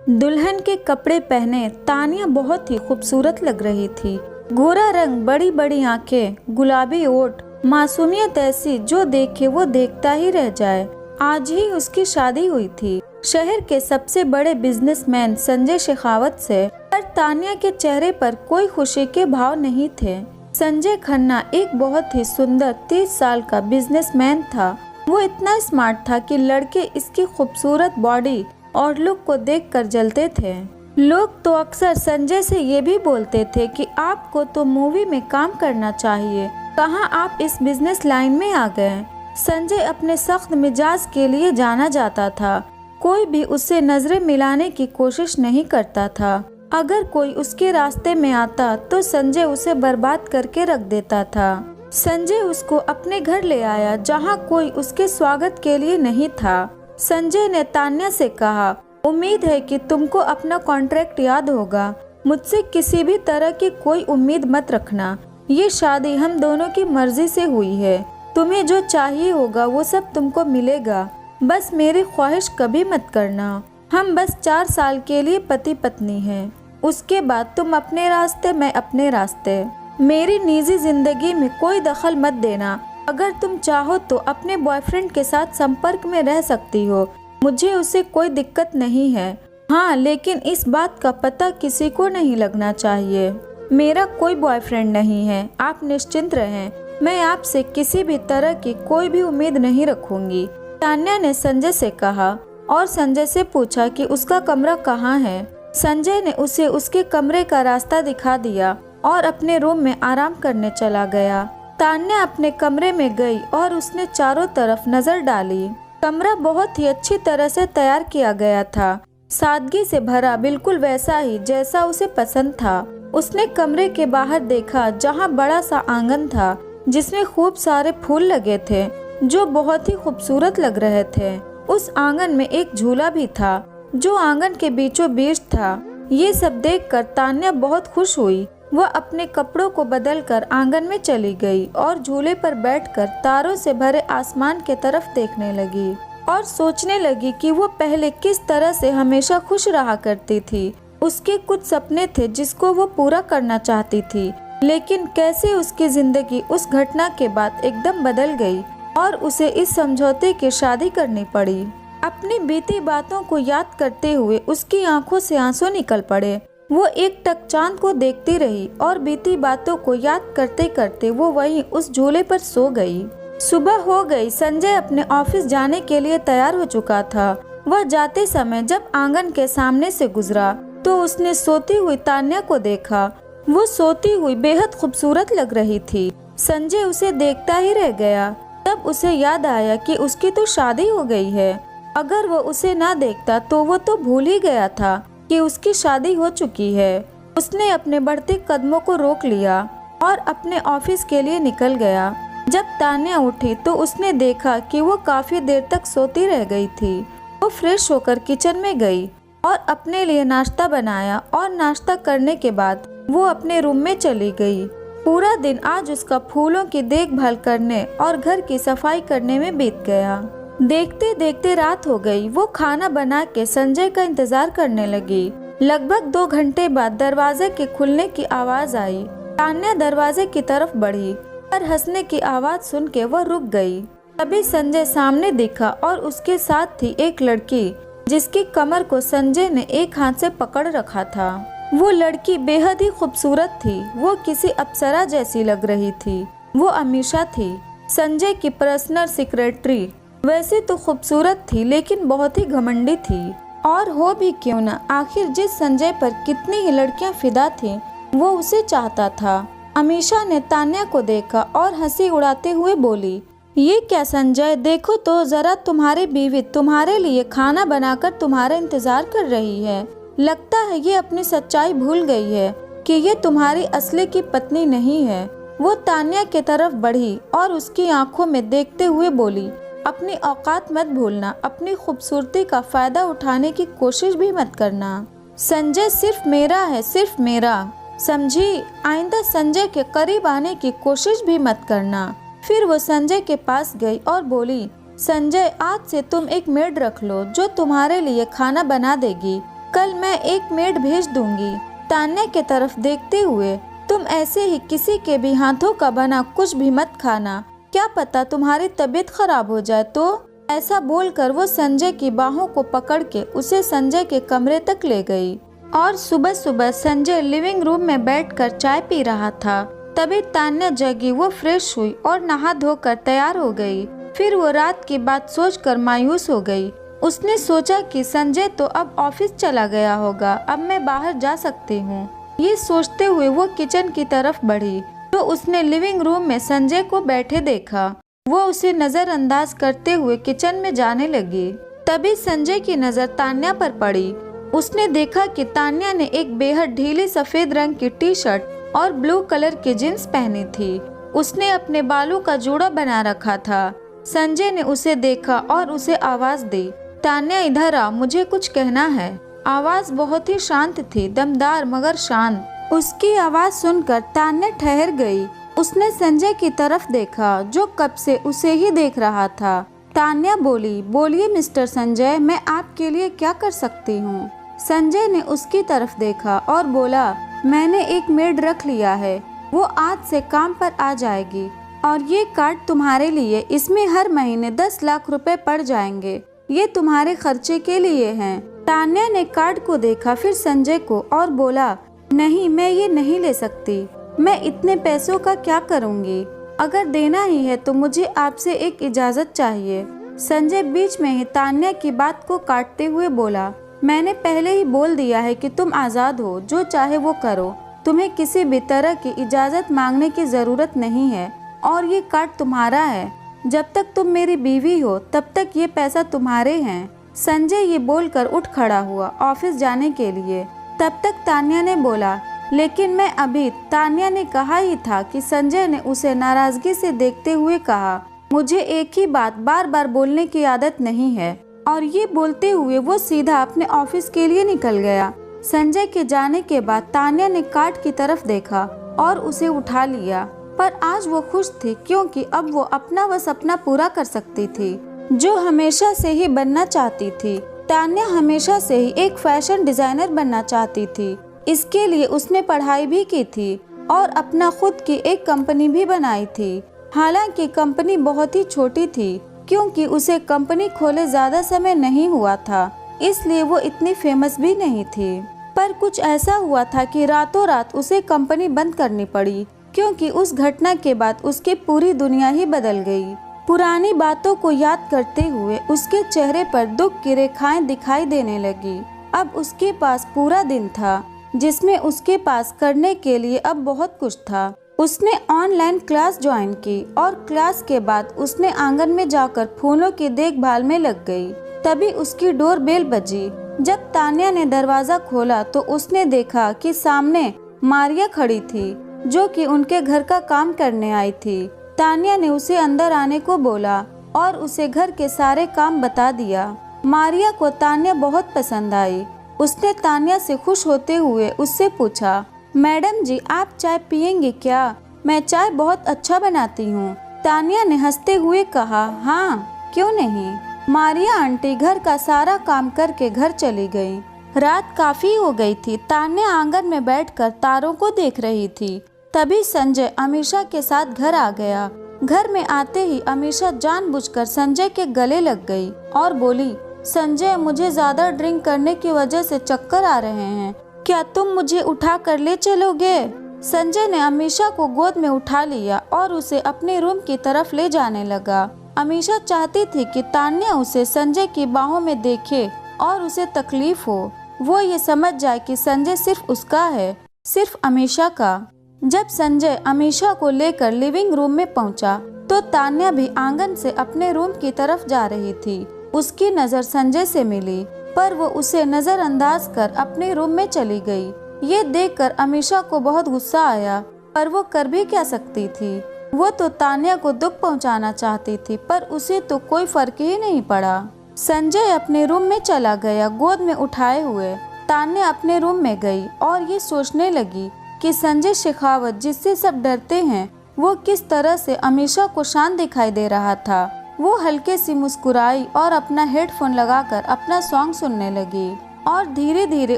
दुल्हन के कपड़े पहने तानिया बहुत ही खूबसूरत लग रही थी। गोरा रंग, बड़ी बड़ी आंखें, गुलाबी ओठ, मासूमियत ऐसी जो देखे वो देखता ही रह जाए। आज ही उसकी शादी हुई थी शहर के सबसे बड़े बिजनेसमैन संजय शेखावत से, पर तानिया के चेहरे पर कोई खुशी के भाव नहीं थे। संजय खन्ना एक बहुत ही सुंदर 30 साल का बिजनेसमैन था। वो इतना स्मार्ट था कि लड़के इसकी खूबसूरत बॉडी और लुक को देखकर जलते थे। लोग तो अक्सर संजय से ये भी बोलते थे कि आपको तो मूवी में काम करना चाहिए, कहाँ आप इस बिजनेस लाइन में आ गए। संजय अपने सख्त मिजाज के लिए जाना जाता था। कोई भी उससे नजरें मिलाने की कोशिश नहीं करता था। अगर कोई उसके रास्ते में आता तो संजय उसे बर्बाद करके रख देता था। संजय उसको अपने घर ले आया जहाँ कोई उसके स्वागत के लिए नहीं था। संजय ने तान्या से कहा, उम्मीद है कि तुमको अपना कॉन्ट्रैक्ट याद होगा। मुझसे किसी भी तरह की कोई उम्मीद मत रखना। ये शादी हम दोनों की मर्जी से हुई है। तुम्हें जो चाहिए होगा वो सब तुमको मिलेगा। बस मेरी ख्वाहिश कभी मत करना। हम बस 4 साल के लिए पति पत्नी हैं। उसके बाद तुम अपने रास्ते, मैं अपने रास्ते। मेरी निजी जिंदगी में कोई दखल मत देना। अगर तुम चाहो तो अपने बॉयफ्रेंड के साथ संपर्क में रह सकती हो, मुझे उससे कोई दिक्कत नहीं है। हाँ, लेकिन इस बात का पता किसी को नहीं लगना चाहिए। मेरा कोई बॉयफ्रेंड नहीं है, आप निश्चिंत रहें। मैं आपसे किसी भी तरह की कोई भी उम्मीद नहीं रखूंगी, तान्या ने संजय से कहा और संजय से पूछा कि उसका कमरा कहाँ है। संजय ने उसे उसके कमरे का रास्ता दिखा दिया और अपने रूम में आराम करने चला गया। तान्या अपने कमरे में गई और उसने चारों तरफ नजर डाली। कमरा बहुत ही अच्छी तरह से तैयार किया गया था, सादगी से भरा, बिल्कुल वैसा ही जैसा उसे पसंद था। उसने कमरे के बाहर देखा जहाँ बड़ा सा आंगन था जिसमें खूब सारे फूल लगे थे जो बहुत ही खूबसूरत लग रहे थे। उस आंगन में एक झूला भी था जो आंगन के बीचों बीच था। ये सब देखकर तान्या बहुत खुश हुई। वह अपने कपड़ों को बदलकर आंगन में चली गई और झूले पर बैठकर तारों से भरे आसमान के तरफ देखने लगी और सोचने लगी कि वो पहले किस तरह से हमेशा खुश रहा करती थी। उसके कुछ सपने थे जिसको वो पूरा करना चाहती थी, लेकिन कैसे उसकी जिंदगी उस घटना के बाद एकदम बदल गई और उसे इस समझौते की शादी करनी पड़ी। अपनी बीती बातों को याद करते हुए उसकी आंखों से आंसू निकल पड़े। वो एक टक चांद को देखती रही और बीती बातों को याद करते करते वो वहीं उस झूले पर सो गई। सुबह हो गई। संजय अपने ऑफिस जाने के लिए तैयार हो चुका था। वह जाते समय जब आंगन के सामने से गुजरा तो उसने सोती हुई तान्या को देखा। वो सोती हुई बेहद खूबसूरत लग रही थी। संजय उसे देखता ही रह गया। तब उसे याद आया कि उसकी तो शादी हो गई है। अगर वो उसे ना देखता तो वो तो भूल ही गया था कि उसकी शादी हो चुकी है। उसने अपने बढ़ते कदमों को रोक लिया और अपने ऑफिस के लिए निकल गया। जब तान्या उठी तो उसने देखा कि वो काफी देर तक सोती रह गई थी। वो फ्रेश होकर किचन में गई और अपने लिए नाश्ता बनाया और नाश्ता करने के बाद वो अपने रूम में चली गई। पूरा दिन आज उसका फूलों की देखभाल करने और घर की सफाई करने में बीत गया। देखते देखते रात हो गई। वो खाना बना के संजय का इंतजार करने लगी। लगभग 2 घंटे बाद दरवाजे के खुलने की आवाज आई। तान्या दरवाजे की तरफ बढ़ी पर हंसने की आवाज सुन के वह रुक गई। तभी संजय सामने दिखा और उसके साथ थी एक लड़की जिसकी कमर को संजय ने एक हाथ से पकड़ रखा था। वो लड़की बेहद ही खूबसूरत थी। वो किसी अप्सरा जैसी लग रही थी। वो अमीशा थी, संजय की पर्सनल सेक्रेटरी। वैसे तो खूबसूरत थी लेकिन बहुत ही घमंडी थी। और हो भी क्यों ना, आखिर जिस संजय पर कितनी ही लड़कियां फिदा थीं, वो उसे चाहता था। अमीशा ने तान्या को देखा और हंसी उड़ाते हुए बोली, ये क्या संजय, देखो तो जरा, तुम्हारी बीवी तुम्हारे लिए खाना बनाकर तुम्हारा इंतजार कर रही है। लगता है ये अपनी सच्चाई भूल गई है कि ये तुम्हारी असली की पत्नी नहीं है। वो तान्या की तरफ बढ़ी और उसकी आंखों में देखते हुए बोली, अपनी औकात मत भूलना, अपनी खूबसूरती का फायदा उठाने की कोशिश भी मत करना। संजय सिर्फ मेरा है, सिर्फ मेरा, समझी। आइंदा संजय के करीब आने की कोशिश भी मत करना। फिर वो संजय के पास गई और बोली, संजय, आज से तुम एक मेड रख लो जो तुम्हारे लिए खाना बना देगी। कल मैं एक मेड भेज दूंगी। तान्या के तरफ देखते हुए, तुम ऐसे ही किसी के भी हाथों का बना कुछ भी मत खाना, क्या पता तुम्हारी तबीयत खराब हो जाए तो। ऐसा बोलकर वो संजय की बाहों को पकड़ के उसे संजय के कमरे तक ले गई। और सुबह सुबह संजय लिविंग रूम में बैठकर चाय पी रहा था। तभी तान्या जगी, वो फ्रेश हुई और नहा धोकर तैयार हो गई। फिर वो रात की बात सोचकर मायूस हो गई। उसने सोचा कि संजय तो अब ऑफिस चला गया होगा, अब मैं बाहर जा सकती हूँ। ये सोचते हुए वो किचन की तरफ बढ़ी तो उसने लिविंग रूम में संजय को बैठे देखा। वो उसे नजरअंदाज करते हुए किचन में जाने लगी। तभी संजय की नजर तान्या पर पड़ी। उसने देखा कि तान्या ने एक बेहद ढीली सफेद रंग की टी शर्ट और ब्लू कलर की जींस पहनी थी। उसने अपने बालों का जूड़ा बना रखा था। संजय ने उसे देखा और उसे आवाज दी, तान्या इधर आ, मुझे कुछ कहना है। आवाज बहुत ही शांत थी, दमदार मगर शांत। उसकी आवाज सुनकर तान्या ठहर गई। उसने संजय की तरफ देखा जो कब से उसे ही देख रहा था। तान्या बोली, बोलिए मिस्टर संजय, मैं आपके लिए क्या कर सकती हूँ। संजय ने उसकी तरफ देखा और बोला, मैंने एक मेड रख लिया है, वो आज से काम पर आ जाएगी और ये कार्ड तुम्हारे लिए, इसमें हर महीने 10 लाख रुपए पड़ जाएंगे, ये तुम्हारे खर्चे के लिए हैं। तान्या ने कार्ड को देखा, फिर संजय को, और बोला, नहीं मैं ये नहीं ले सकती, मैं इतने पैसों का क्या करूँगी, अगर देना ही है तो मुझे आपसे एक इजाज़त चाहिए। संजय बीच में ही तान्या की बात को काटते हुए बोला, मैंने पहले ही बोल दिया है कि तुम आज़ाद हो, जो चाहे वो करो, तुम्हें किसी भी तरह की इजाज़त मांगने की ज़रूरत नहीं है और ये कार्ड तुम्हारा है। जब तक तुम मेरी बीवी हो तब तक ये पैसा तुम्हारे हैं। संजय ये बोलकर उठ खड़ा हुआ ऑफिस जाने के लिए। तब तक तान्या ने बोला, लेकिन मैं अभी। तान्या ने कहा ही था कि संजय ने उसे नाराजगी से देखते हुए कहा, मुझे एक ही बात बार बार बोलने की आदत नहीं है। और ये बोलते हुए वो सीधा अपने ऑफिस के लिए निकल गया। संजय के जाने के बाद तान्या ने कार्ड की तरफ देखा और उसे उठा लिया, पर आज वो खुश थी क्योंकि अब वो अपना वह सपना पूरा कर सकती थी जो हमेशा से ही बनना चाहती थी। तान्या हमेशा से ही एक फैशन डिजाइनर बनना चाहती थी। इसके लिए उसने पढ़ाई भी की थी और अपना खुद की एक कंपनी भी बनाई थी। हालांकि कंपनी बहुत ही छोटी थी क्योंकि उसे कंपनी खोले ज्यादा समय नहीं हुआ था, इसलिए वो इतनी फेमस भी नहीं थी। पर कुछ ऐसा हुआ था कि रातों रात उसे कंपनी बंद करनी पड़ी क्योंकि उस घटना के बाद उसकी पूरी दुनिया ही बदल गई। पुरानी बातों को याद करते हुए उसके चेहरे पर दुख की रेखाएं दिखाई देने लगी। अब उसके पास पूरा दिन था जिसमें उसके पास करने के लिए अब बहुत कुछ था। उसने ऑनलाइन क्लास ज्वाइन की और क्लास के बाद उसने आंगन में जाकर फूलों की देखभाल में लग गई। तभी उसकी डोर बेल बजी। जब तान्या ने दरवाजा खोला तो उसने देखा कि सामने मारिया खड़ी थी जो कि उनके घर का काम करने आई थी। तान्या ने उसे अंदर आने को बोला और उसे घर के सारे काम बता दिया। मारिया को तान्या बहुत पसंद आई। उसने तान्या से खुश होते हुए उससे पूछा, मैडम जी आप चाय पियेंगी क्या? मैं चाय बहुत अच्छा बनाती हूँ। तान्या ने हंसते हुए कहा, हाँ क्यों नहीं। मारिया आंटी घर का सारा काम करके घर चली गई। रात काफी हो गई थी। तान्या आंगन में बैठकर तारों को देख रही थी। तभी संजय अमीषा के साथ घर आ गया। घर में आते ही अमीषा जानबूझकर संजय के गले लग गई और बोली, संजय मुझे ज्यादा ड्रिंक करने की वजह से चक्कर आ रहे हैं, क्या तुम मुझे उठा कर ले चलोगे? संजय ने अमीषा को गोद में उठा लिया और उसे अपने रूम की तरफ ले जाने लगा। अमीषा चाहती थी कि तान्या उसे संजय की बाहों में देखे और उसे तकलीफ हो, वो ये समझ जाए कि संजय सिर्फ उसका है, सिर्फ अमीषा का। जब संजय अमीषा को लेकर लिविंग रूम में पहुंचा, तो तान्या भी आंगन से अपने रूम की तरफ जा रही थी। उसकी नजर संजय से मिली, पर वो उसे नजरअंदाज कर अपने रूम में चली गई। ये देखकर अमीषा को बहुत गुस्सा आया, पर वो कर भी क्या सकती थी। वो तो तान्या को दुख पहुंचाना चाहती थी, पर उसे तो कोई फर्क ही नहीं पड़ा। संजय अपने रूम में चला गया गोद में उठाए हुए। तान्या अपने रूम में गई और ये सोचने लगी कि संजय शेखावत जिससे सब डरते हैं, वो किस तरह से अमीषा को शांत दिखाई दे रहा था। वो हल्के सी मुस्कुराई और अपना हेडफोन लगाकर अपना सॉन्ग सुनने लगी। और धीरे धीरे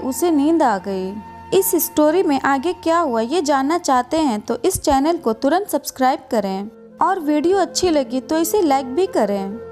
उसे नींद आ गई। इस स्टोरी में आगे क्या हुआ ये जानना चाहते हैं तो इस चैनल को तुरंत सब्सक्राइब करें और वीडियो अच्छी लगी तो इसे लाइक भी करें।